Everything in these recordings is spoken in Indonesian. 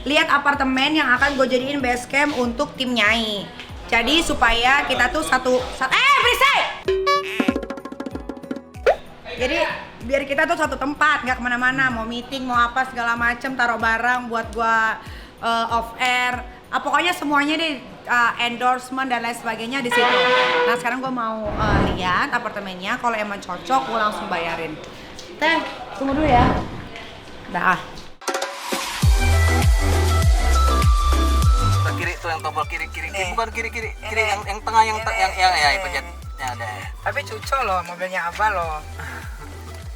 lihat apartemen yang akan gue jadiin base camp untuk tim Nyai. Jadi supaya kita tuh berisik! Jadi biar kita tuh satu tempat, nggak kemana-mana, mau meeting, mau apa segala macem, taruh barang buat gua off air, pokoknya semuanya deh, endorsement dan lain sebagainya di situ. Nah sekarang gua mau lihat apartemennya, kalau emang cocok gua langsung bayarin. Teh, tunggu dulu ya. Dah. Kiri tuh yang tombol kiri, bukan kiri yang tengah yang ya pencet. Ya ada. Tapi cuco loh mobilnya Abah loh.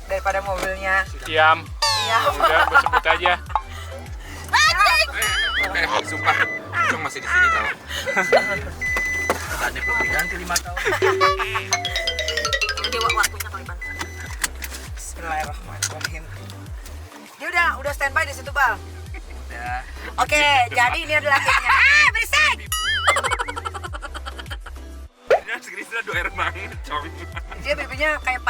Daripada mobilnya. Diam. Iya. Udah, gue sebut aja. Sumpah, Jong masih di sini tau. Katanya belum diganti 5 tahun. Jadi waktunya kali banget. Bismillahirrahmanirrahim. Dia udah standby di situ, Bal. Udah. Oke, jadi ini adalah timnya. Berisik! Krisna doer banget, Cong. Dia bibirnya kayak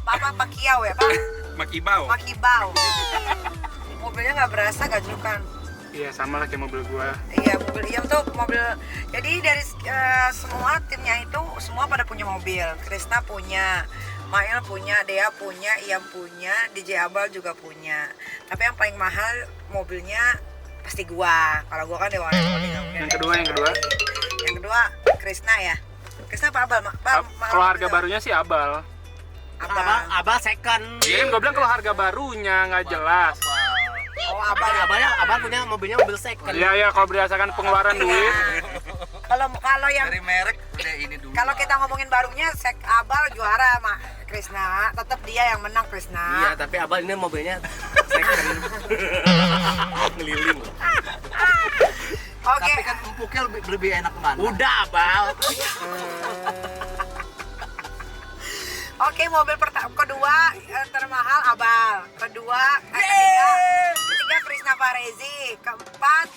Pakiau ya, Pak? Makibau. Mobilnya nggak berasa gajukan. Iya, sama lah kayak mobil gua. Iya, mobil. Jadi dari semua timnya itu semua pada punya mobil. Krisna punya, Mail punya, Dea punya, Iam punya, DJ Abal juga punya. Tapi yang paling mahal mobilnya pasti gua. Kalau gua kan Dewa. Yang kedua Krisna ya. Krisna apa Abal? kalau harga barunya sih Abal. Abal second. Iya, gue bilang kalau harga barunya nggak jelas. Oh, Abal punya mobilnya mobil second. Iya, kalau berdasarkan pengeluaran duit. Kalau yang dari merek udah ini dulu. kalau kita ngomongin barunya Abal juara sama Krisna, tetap dia yang menang Krisna. Iya, tapi Abal ini mobilnya second. Ngeliling. Oke. Tapi kan empuknya lebih enak mana? Udah, Abal. Oke, mobil kedua termahal Abal. Ketiga Krisna Farezi. Keempat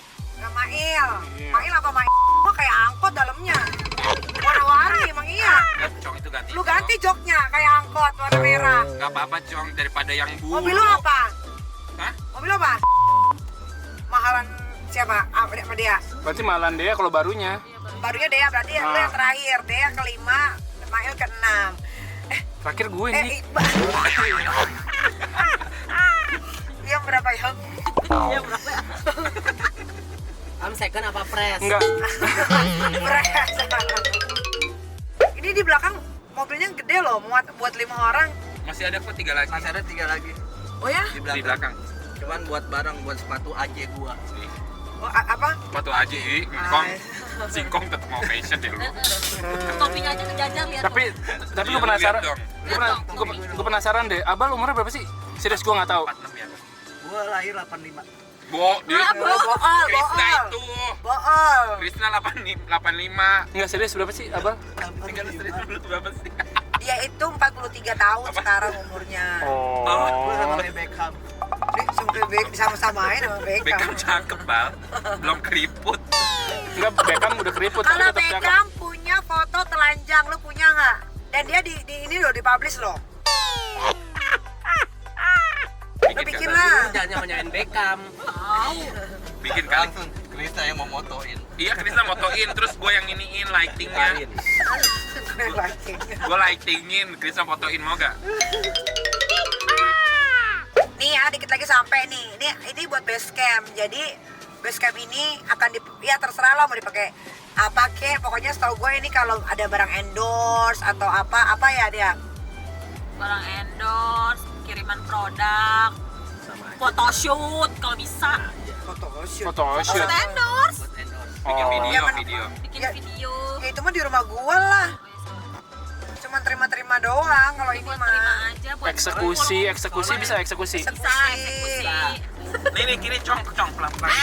Mail. Mail apa Mail? Kok kayak angkot dalamnya. Warna-warni emang iya. Cong itu ganti. Lu ganti joknya kayak angkot warna merah. Gak apa-apa, Cong, daripada yang bulu. Mobil lu apa? Hah? Mobil lu apa? Mahalan siapa? Apa dia? Berarti malan dia kalau barunya. Barunya Dea berarti lu yang terakhir. Dea kelima, Mail keenam. Terakhir gue nih. Iya berapa ya? Iya berapa? Second apa press? Enggak. Ini di belakang mobilnya gede loh, muat buat 5 orang. Masih ada kok 3 lagi. Masih ada 3 lagi. Oh ya? Di belakang. Cuman buat barang, buat sepatu aja gua. Oh, apa? Sepatu aja, singkong tetap mau fashion deh lu. Topinya aja kejajar lihat. Tapi gue penasaran. Gue penasaran deh. Abal umurnya berapa sih? Serius gue nggak tahu. 46 ya. Gua lahir 85. Krisna itu. Bool. Krisna 85. Enggak serius berapa sih Abal? Tinggal serius dulu berapa sih? Dia itu 43 tahun sekarang umurnya. Oh. Gua sama Beckham. Sama-samain sama Beckham. Beckham cakep, Bal. Belum keriput. Enggak, Beckham udah keriput tapi Kalau tetap cakep. Beckham punya foto telanjang, lu punya nggak? Dan dia di ini loh, dipublish loh. Lu bikin lah. Jangan nyanyiin Beckham. Bikin kali. Krisna yang mau motoin. Iya, Krisna motoin, terus gue yang iniin lightingnya. Gue lightingin, Krisna fotoin, mau gak? Nih ya, dikit lagi sampai nih. Ini buat base camp. Jadi base camp ini akan ya terserah lo mau dipakai apa kek. Pokoknya setahu gue ini kalau ada barang endorse atau apa ya dia. Barang endorse, kiriman produk, photoshoot kalau bisa. Photoshoot. Endorse, Bikin Oh. video. bikin Ya. video. Ya itu mah di rumah gua lah. Cuman terima-terima doang kalau ini Buat terima mah. aja buat Eksekusi bisa eksekusi. bisa eksekusi. Nih kiri cong pelan-pelan.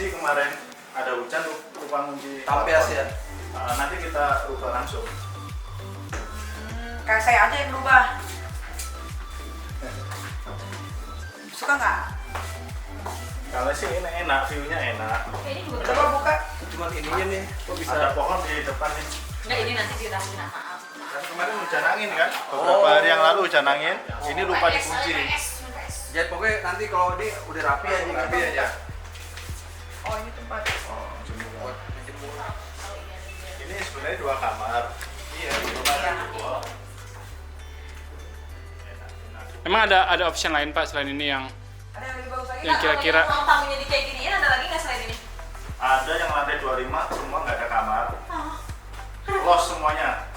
ngunci kemarin ada hujan lupa ngunci. Tampias ya. Nanti kita rubah langsung. Kayak saya aja yang berubah. Suka nggak? Kalau sih ini enak, view-nya enak. Ini juga Coba buka. Cuman ininya nih, kok bisa? Ada pohon di depan nih. Enggak, ini nanti dirapiin, maaf. Kan kemarin hujan angin kan? Beberapa hari yang lalu hujan angin. Ini lupa dikunci. Jadi pokoknya nanti kalau di udah rapi aja. Rapi aja. Oh ini tempat. Oh, jemur. Ini sebenarnya 2 kamar. Iya, di rumah ada 2. Emang ada option lain Pak selain ini yang Ada yang lebih bagus lagi. yang kira-kira Ruang tamunya di kayak gini, ada lagi nggak selain ini? Ada yang lantai 25, semua nggak ada kamar. Los semuanya.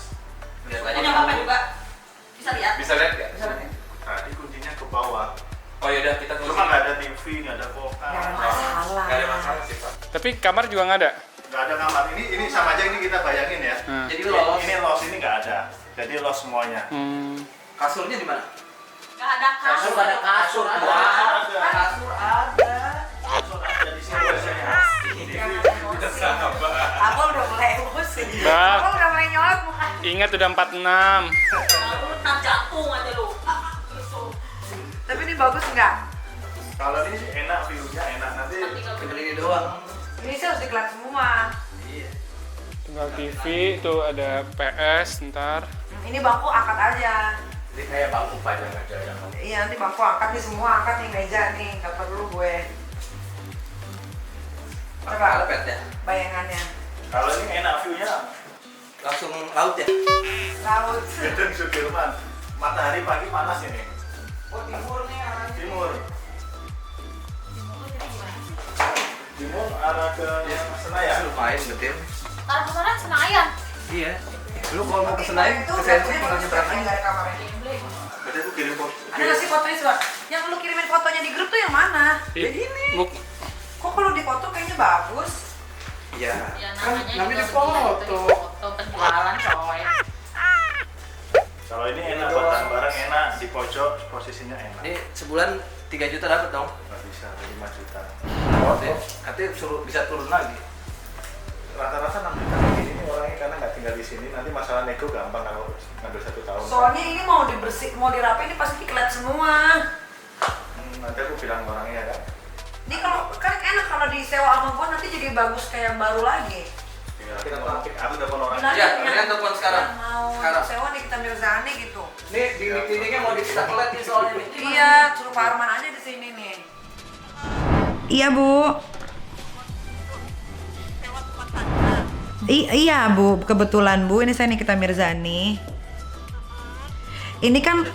Punya Bapak juga. Bisa lihat? Bisa lihat nggak? Bisa lihat. Tadi kuncinya ke bawah. Oh yaudah kita Cuma nggak ada TV, nggak ada kulkas. Nggak ada masalah. Nggak ada masalah sih Pak. tapi kamar juga nggak ada. Nggak ada kamar. Ini sama aja ini kita bayangin ya. Jadi los. Ini los ini nggak ada. Jadi los semuanya. Kasurnya di mana? Nggak ada kasur. Nggak ada kasur. Ada. Kasur ada. Kasur ada di sini biasanya. Abang udah mulai emosi. Bang. Abang udah mulai nyolot muka. Ingat udah 46. Lalu ntar jantung aja lu. Tapi ini bagus nggak? Kalau ini sih enak, view-nya enak. Nanti Tinggal ini doang. Ini sih harus dikelar semua. Iya. Tinggal TV, tuh ada PS ntar. Ini bangku angkat aja. Ini kayak bangku panjang aja yang. Iya nanti bangku angkat nih semua angkat nih meja nih nggak perlu gue. Coba Karpet ya. bayangannya. kalau ini enak view-nya. Langsung laut ya. Laut. Gedung Sudirman. Matahari pagi panas ini. Oh timur nih arahnya. Timur. Timur arah ke Senayan. Lumayan betul. Taruh ke sana Senayan. Iya. Lu kalau mau ke Senayan, ke Sensi mau nyebrang aja. Nggak ada kamarnya. Berarti aku kirim foto. Ada nggak sih fotonya sih, Pak? Yang lu kirimin fotonya di grup tuh yang mana? Ya gini. Kok kalau di foto kayaknya bagus? Iya. Ya Kan namanya namanya di juga begitu, foto. di foto penjualan coy. Kalau ini enak, barang-barang enak, di pojok posisinya enak. Ini sebulan 3 juta dapat dong. Nggak bisa, 5 juta. Katanya suruh bisa turun lagi. Rata-rata 6 juta kayak gini nih orangnya karena nggak tinggal di sini. Nanti masalah nego gampang kalau ngambil 1 tahun. Soalnya ini mau dibersih, mau dirapi ini pasti dikelat semua. Nanti aku bilang ke orangnya kan. Ini kalau kan enak kalau disewa sama gua nanti jadi bagus kayak yang baru lagi. Tinggal kita topik, aku telepon orangnya. Bilang Iya, yang- mendingan telepon sekarang. yang mau Sekarang. sewa nih kita Mirzani gitu. Nih di meetingnya mau kita kelet nih soalnya nih. Iya, suruh Pak Arman aja di sini nih. Iya, Bu. Iya, Bu. Kebetulan, Bu. Ini saya Nikita Mirzani. Ini kan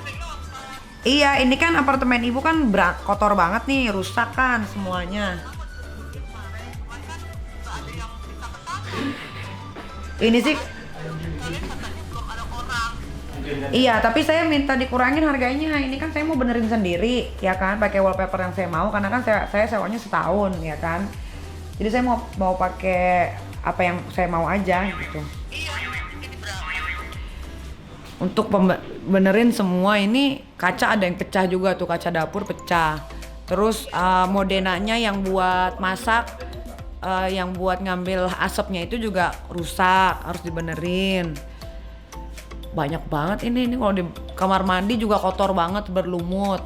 iya, ini kan apartemen Ibu kan kotor banget nih, rusak kan semuanya. Ini sih iya, tapi saya minta dikurangin harganya. Ini kan saya mau benerin sendiri, ya kan, pakai wallpaper yang saya mau, karena kan saya sewanya setahun, ya kan. Jadi saya mau pakai apa yang saya mau aja, gitu. Untuk benerin semua ini kaca ada yang pecah juga tuh, kaca dapur pecah. Terus modenanya yang buat masak, yang buat ngambil asapnya itu juga rusak, harus dibenerin. Banyak banget ini kalau di kamar mandi juga kotor banget, berlumut.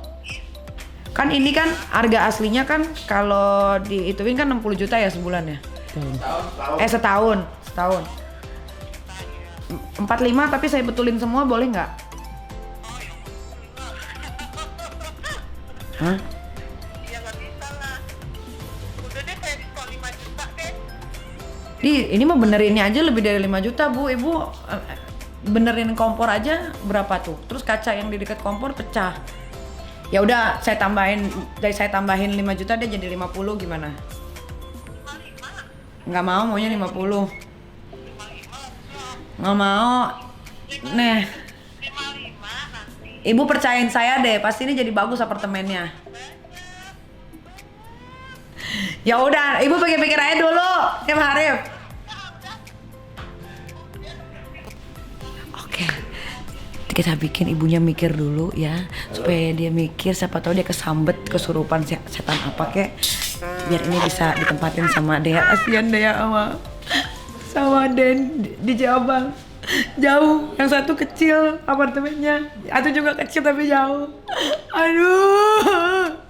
Kan ini kan harga aslinya kan kalau diituin kan 60 juta ya sebulan ya? Setahun. 45 tapi saya betulin semua boleh nggak? Hah? Ini mah benerinnya aja lebih dari 5 juta Bu. Ibu benerin kompor aja berapa tuh? Terus kaca yang di dekat kompor pecah. Ya udah saya tambahin 5 juta deh jadi 50 gimana? Nggak mau, maunya 50. Nggak mau. Nih. Ibu percayain saya deh, pasti ini jadi bagus apartemennya. Ya udah, Ibu pikir-pikir aja dulu, Tim Harif. Oke. Kita bikin ibunya mikir dulu ya, supaya dia mikir, siapa tahu dia kesambet kesurupan setan apa kek. biar ini bisa ditempatin sama Dea. Kasian Dea sama Den di Jabang. Jauh, yang satu kecil apartemennya, satu juga kecil tapi jauh. Aduh.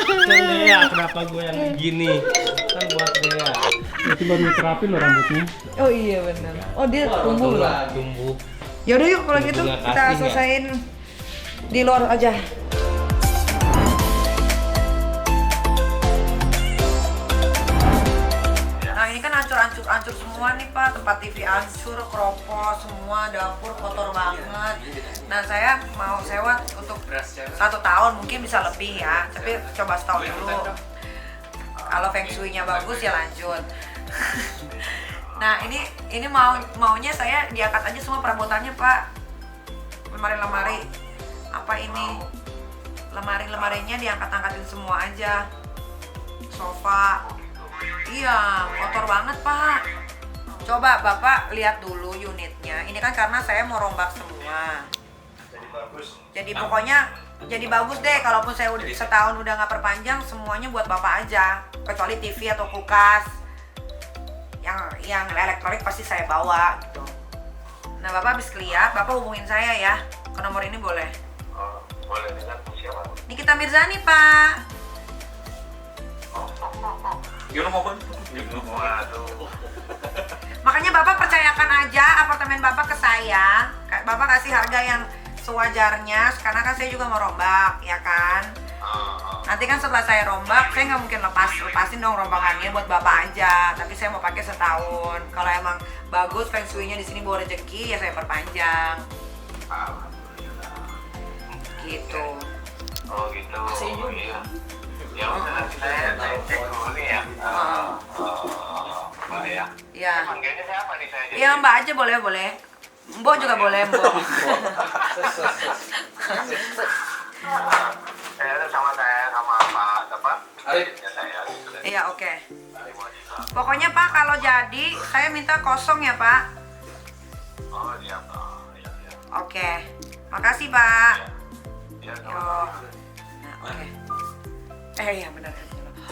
Kan Dea, kenapa gue yang gini? Kan buat Dea. Berarti baru terapi lo rambutnya. Oh iya benar. Oh dia tumbuh loh. Tumbuh. Yaudah yuk kalau gitu Tumbuhnya kita kasih nggak? selesain di luar aja. Nah ini kan hancur semua nih Pak, tempat TV hancur, keropos semua, dapur kotor banget. Nah saya mau sewa untuk 1 tahun, mungkin bisa lebih ya, tapi coba setahun dulu. Kalau feng shui-nya bagus ya lanjut. Nah ini maunya saya diangkat aja semua perabotannya Pak. Lemari-lemari apa ini? Lemarinya diangkat-angkatin semua aja. Sofa. Iya, kotor banget Pak. Coba Bapak lihat dulu unitnya. Ini kan karena saya mau rombak semua. Jadi bagus. Jadi pokoknya jadi bagus deh. Kalaupun saya udah setahun udah nggak perpanjang, semuanya buat Bapak aja. Kecuali TV atau kulkas. Yang elektronik pasti saya bawa gitu. Nah Bapak habis lihat, Bapak hubungin saya ya. Ke nomor ini boleh. Oh, boleh dengan siapa? Nikita Mirzani Pak. Gimana mau Waduh. Makanya Bapak percayakan aja apartemen Bapak ke saya. Bapak kasih harga yang sewajarnya, karena kan saya juga mau rombak, ya kan? Nanti kan setelah saya rombak, saya nggak mungkin lepasin dong rombakannya buat Bapak aja. Tapi saya mau pakai setahun. Kalau emang bagus feng shui-nya di sini bawa rezeki, ya saya perpanjang. Gitu. Oh gitu. Iya. Ya udah saya cek dulu nih ya. Mbak ya. Iya. Manggilnya siapa nih saya? Iya Mbak aja boleh. Mbok juga boleh Mbok. Sama saya sama Pak apa? Arif. Ya saya. Iya oke. Pokoknya Pak kalau jadi saya minta kosong ya Pak. Oh iya. Iya. Oke. Makasih Pak. Ya. Yo. Nah, oke. Iya benar.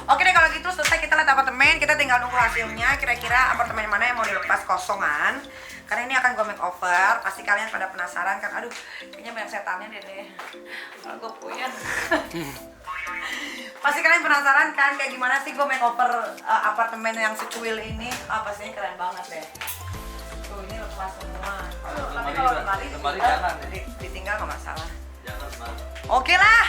Oke deh kalau gitu selesai kita lihat apartemen, kita tinggal nunggu hasilnya kira-kira apartemen mana yang mau dilepas kosongan. Karena ini akan gue makeover, pasti kalian pada penasaran kan. Aduh, kayaknya banyak setannya deh. Kalau gue puyeng. Pasti kalian penasaran kan kayak gimana sih gue makeover apartemen yang secuil ini. Pastinya keren banget deh. Tuh ini lepas semua. Tapi kalau lemari jangan. ditinggal nggak masalah. Jangan, Mas. Oke lah.